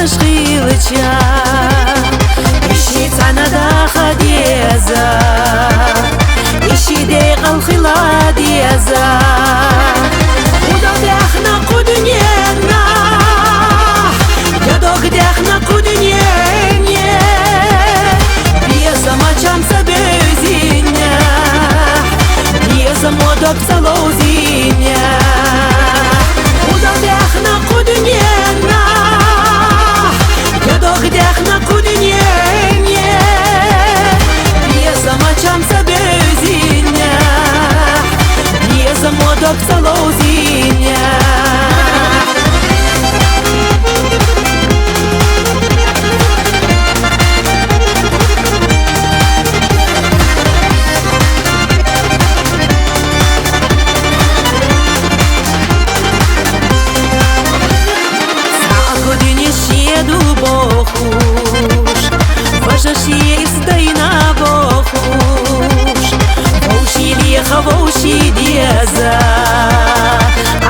شغيلتيا مشيت أنا داخل ديازا إشي ديق الخلا ديازا ودا داخنا قدنينا يدوك داخنا قدنينا بيزا ما چامسا بزينا بيزا مودك سلوزينا ودا داخنا قدنينا Дохна кудненье Бьеза мачам сабезиня Бьеза модок салозиня Хавоши диаза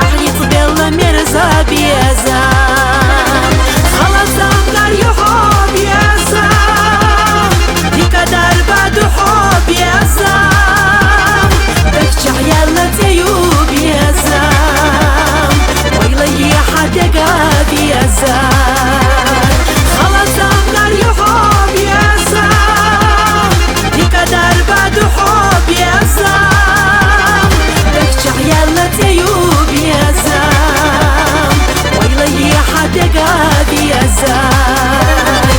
Ахлиц белла мерза биаза Халазам дар юхо биаза Дикадар баду хо биаза Бехчах ялла тею биаза Ойла еха дега биаза Халазам дар юхо биаза Дикадар баду хо биаза يلا تيوب يا زام ويلا يا حدا قاد يا زام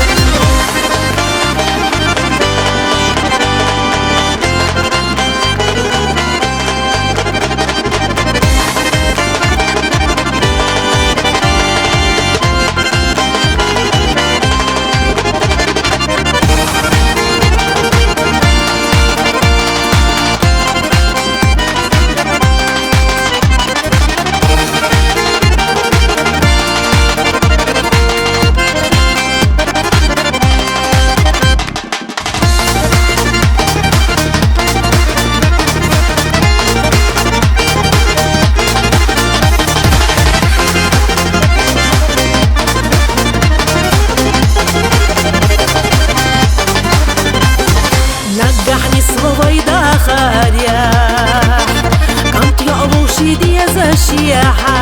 نجحني صوبي داخل يا كنت يا أبو شيدي يا زشيحة